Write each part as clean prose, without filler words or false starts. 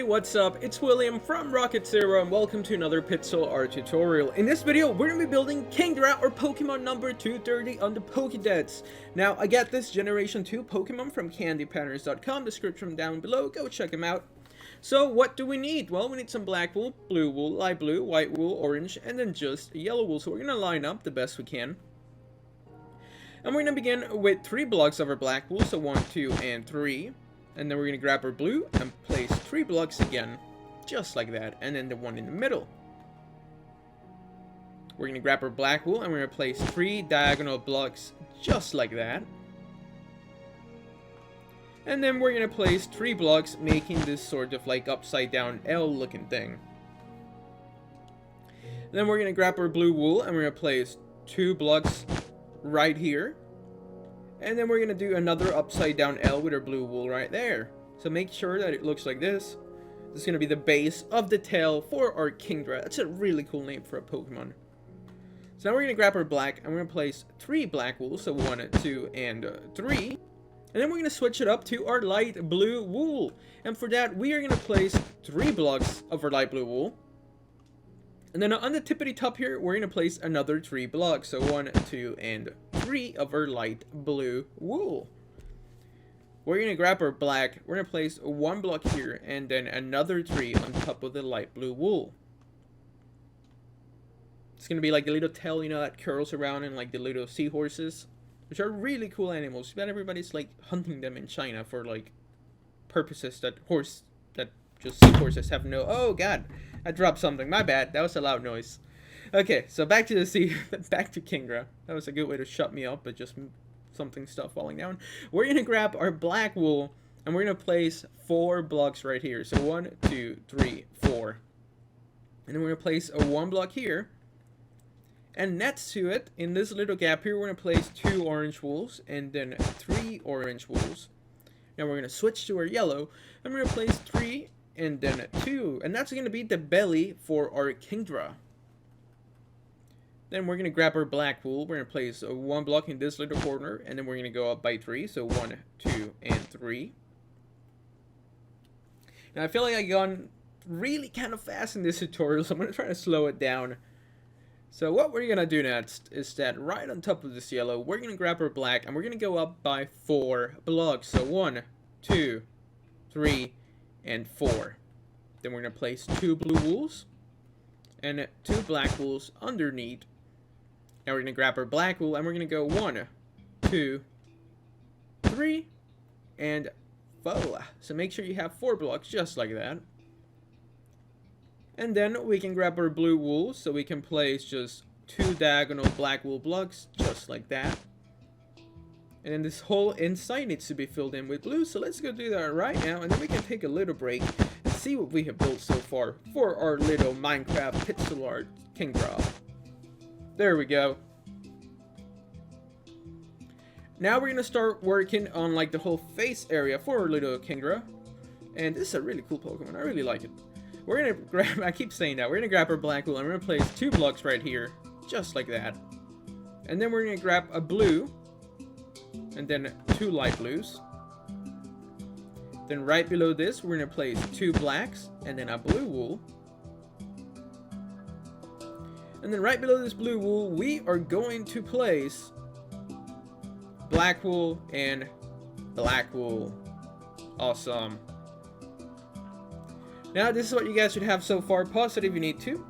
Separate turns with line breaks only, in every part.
everybody, what's up? It's William from Rocket Zero and welcome to another pixel art tutorial. In this video, we're going to be building Kingdra or Pokemon number 230 on the Pokédex. Now, I got this Generation 2 Pokemon from candypatters.com, description down below, go check them out. So, what do we need? Well, we need some black wool, blue wool, light blue, white wool, orange, and then just yellow wool. So we're going to line up the best we can. And we're going to begin with 3 blocks of our black wool, so 1, 2, and 3. And then we're going to grab our blue and place 3 blocks again, just like that, and then the one in the middle. We're going to grab our black wool and we're going to place 3 diagonal blocks, just like that. And then we're going to place 3 blocks, making this sort of like upside down L looking thing. Then we're going to grab our blue wool and we're going to place 2 blocks right here. And then we're going to do another upside down L with our blue wool right there. So make sure that it looks like this. This is going to be the base of the tail for our Kingdra. That's a really cool name for a Pokemon. So now we're going to grab our black and we're going to place 3 black wool. So 1, 2, and 3. And then we're going to switch it up to our light blue wool. And for that, we are going to place 3 blocks of our light blue wool. And then on the tippity top here, we're going to place another 3 blocks. So 1, 2, and 3 of our light blue wool. We're going to grab our black. We're going to place 1 block here and then another 3 on top of the light blue wool. It's going to be like the little tail, you know, that curls around and like the little seahorses, which are really cool animals. But everybody's like hunting them in China for like purposes that seahorses have no... Oh god, I dropped something. My bad. That was a loud noise. Okay, so back to Kingdra. That was a good way to shut me up, but just stuff falling down. We're gonna grab our black wool and we're gonna place 4 blocks right here. So 1, 2, 3, 4. And then we're gonna place a 1 block here. And next to it, in this little gap here, we're gonna place 2 orange wools and then 3 orange wools. Now we're gonna switch to our yellow and we're gonna place 3 and then 2. And that's gonna be the belly for our Kingdra. Then we're going to grab our black wool. We're going to place 1 block in this little corner. And then we're going to go up by 3. So 1, 2, and 3. Now I feel like I've gone really kind of fast in this tutorial. So I'm going to try to slow it down. So what we're going to do next is that right on top of this yellow, we're going to grab our black. And we're going to go up by 4 blocks. So 1, 2, 3, and 4. Then we're going to place 2 blue wools. And 2 black wools underneath. Now we're going to grab our black wool and we're going to go 1, 2, 3, and 4. So make sure you have 4 blocks just like that. And then we can grab our blue wool so we can place just 2 diagonal black wool blocks just like that. And then this whole inside needs to be filled in with blue. So let's go do that right now and then we can take a little break and see what we have built so far for our little Minecraft pixel art Kingdra. There we go. Now we're gonna start working on like the whole face area for our little Kingdra. And this is a really cool Pokemon. I really like it. We're gonna grab, I keep saying that, we're gonna grab our black wool and we're gonna place 2 blocks right here. Just like that. And then we're gonna grab a blue. And then 2 light blues. Then right below this, we're gonna place 2 blacks and then a blue wool. And then right below this blue wool, we are going to place black wool and black wool. Awesome. Now this is what you guys should have so far. Pause it if you need to.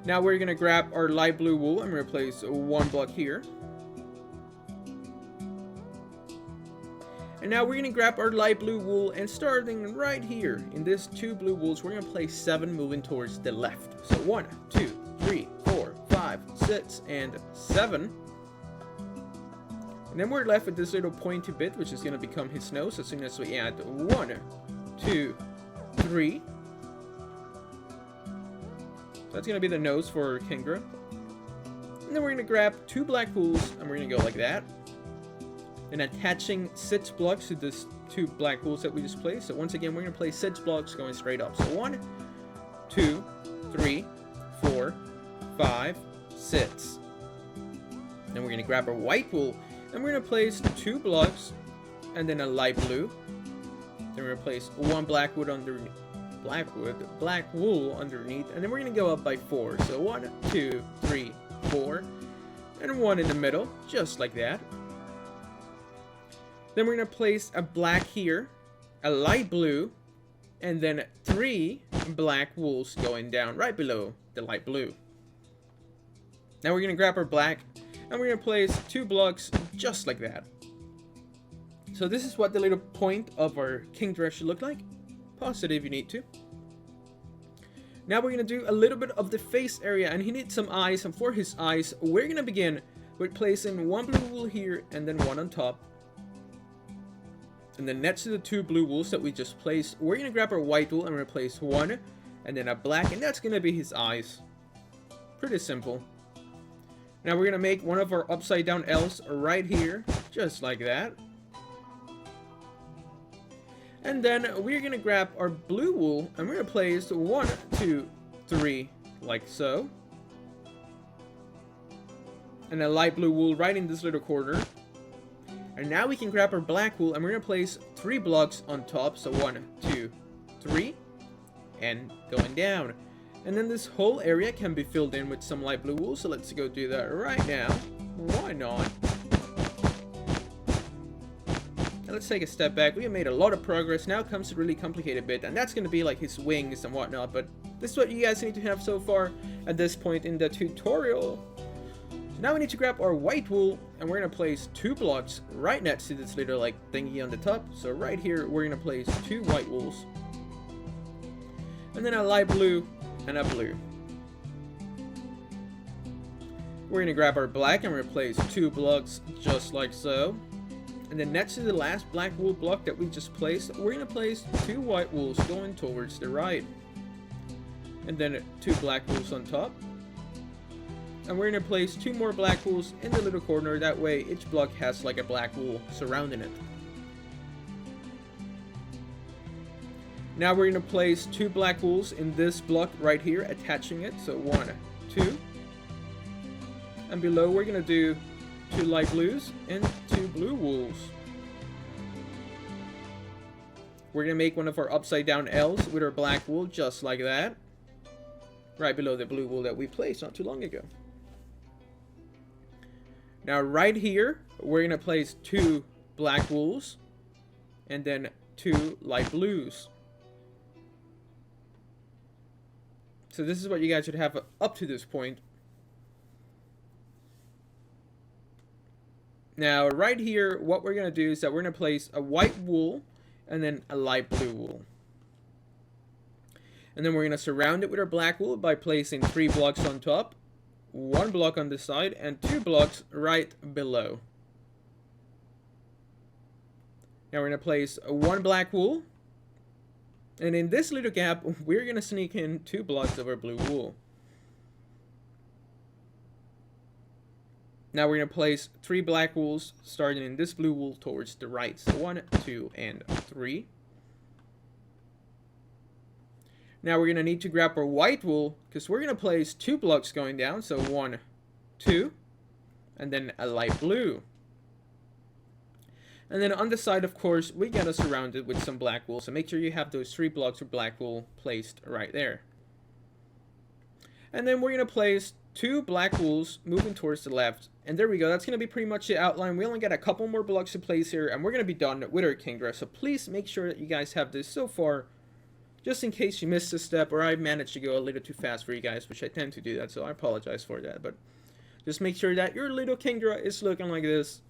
Now we're gonna grab our light blue wool and we're gonna place 1 block here. And now we're going to grab our light blue wool and starting right here in this 2 blue wools, we're going to place 7 moving towards the left. So 1, 2, 3, 4, 5, 6, and 7. And then we're left with this little pointy bit, which is going to become his nose as soon as we add 1, 2, 3. So that's going to be the nose for Kingdra. And then we're going to grab 2 black wools and we're going to go like that. And attaching 6 blocks to this 2 black wools that we just placed. So once again, we're going to place 6 blocks going straight up. So 1, 2, 3, 4, 5, 6. Then we're going to grab our white wool and we're going to place 2 blocks and then a light blue. Then we're gonna place one black wool underneath, and then we're gonna go up by 4. So 1, 2, 3, 4, and 1 in the middle, just like that. Then we're gonna place a black here, a light blue, and then 3 black wools going down right below the light blue. Now we're gonna grab our black, and we're gonna place 2 blocks just like that. So this is what the little point of our Kingdra should look like. Pause it if you need to. Now we're gonna do a little bit of the face area, and he needs some eyes, and for his eyes, we're gonna begin with placing 1 blue wool here, and then 1 on top. And then next to the 2 blue wools that we just placed, we're gonna grab our white wool and replace 1, and then a black, and that's gonna be his eyes. Pretty simple. Now we're gonna make one of our upside down L's right here, just like that. And then we're gonna grab our blue wool and we're gonna place 1, 2, 3, like so. And a light blue wool right in this little corner. And now we can grab our black wool and we're gonna place 3 blocks on top. So 1, 2, 3, and going down. And then this whole area can be filled in with some light blue wool. So let's go do that right now. Why not? Now let's take a step back. We have made a lot of progress. Now comes the really complicated bit, and that's going to be like his wings and whatnot. But this is what you guys need to have so far at this point in the tutorial. So now we need to grab our white wool, and we're going to place 2 blocks right next to this little like thingy on the top. So right here, we're going to place 2 white wools. And then a light blue and a blue. We're going to grab our black and replace 2 blocks just like so. And then next to the last black wool block that we just placed, we're going to place 2 white wools going towards the right. And then 2 black wools on top. And we're going to place 2 more black wools in the little corner. That way each block has like a black wool surrounding it. Now we're going to place 2 black wools in this block right here, attaching it. So 1, 2. And below we're going to do 2 light blues and 2 blue wools. We're going to make one of our upside down L's with our black wool just like that. Right below the blue wool that we placed not too long ago. Now right here, we're going to place 2 black wools and then 2 light blues. So this is what you guys should have up to this point. Now right here, what we're going to do is that we're going to place a white wool and then a light blue wool. And then we're going to surround it with our black wool by placing 3 blocks on top, 1 block on the side, and 2 blocks right below. Now we're going to place 1 black wool. And in this little gap, we're going to sneak in 2 blocks of our blue wool. Now we're going to place 3 black wools starting in this blue wool towards the right. So 1, 2, and 3. Now we're going to need to grab our white wool because we're going to place 2 blocks going down. So 1, 2, and then a light blue. And then on the side, of course, we got to surround it with some black wool. So make sure you have those 3 blocks of black wool placed right there. And then we're going to place 2 black wools moving towards the left. And there we go. That's going to be pretty much the outline. We only got a couple more blocks to place here, and we're going to be done with our Kingdra. So please make sure that you guys have this so far, just in case you missed a step or I managed to go a little too fast for you guys, which I tend to do that. So I apologize for that. But just make sure that your little Kingdra is looking like this.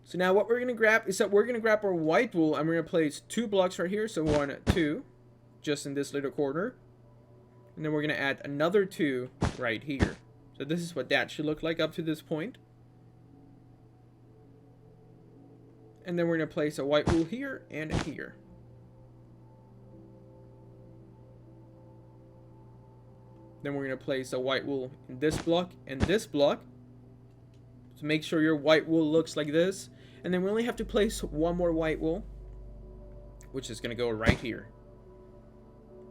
So now what we're going to grab is that we're going to grab our white wool, and we're going to place 2 blocks right here. So 1, 2, just in this little corner. And then we're going to add another 2 right here. So this is what that should look like up to this point. And then we're going to place a white wool here and here. Then we're going to place a white wool in this block and this block. So make sure your white wool looks like this. And then we only have to place 1 more white wool, which is going to go right here.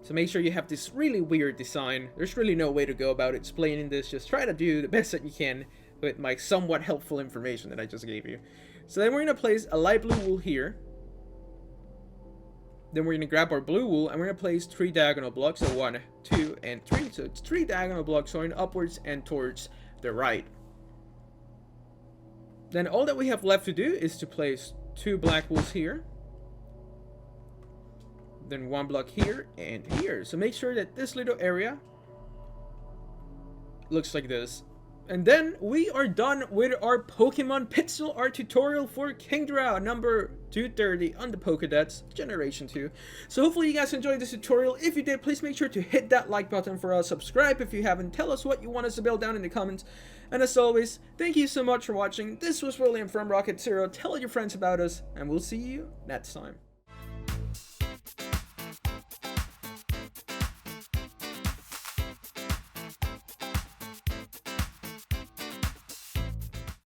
So make sure you have this really weird design. There's really no way to go about explaining this. Just try to do the best that you can with my somewhat helpful information that I just gave you. So then we're going to place a light blue wool here. Then we're going to grab our blue wool and we're going to place 3 diagonal blocks. So 1, 2, and 3. So it's 3 diagonal blocks going upwards and towards the right. Then all that we have left to do is to place 2 black wools here. Then 1 block here and here. So make sure that this little area looks like this. And then we are done with our Pokemon pixel art tutorial for Kingdra number 230 on the Pokédex Generation 2. So hopefully you guys enjoyed this tutorial. If you did, please make sure to hit that like button for us. Subscribe if you haven't. Tell us what you want us to build down in the comments. And as always, thank you so much for watching. This was William from Rocket Zero. Tell your friends about us, and we'll see you next time.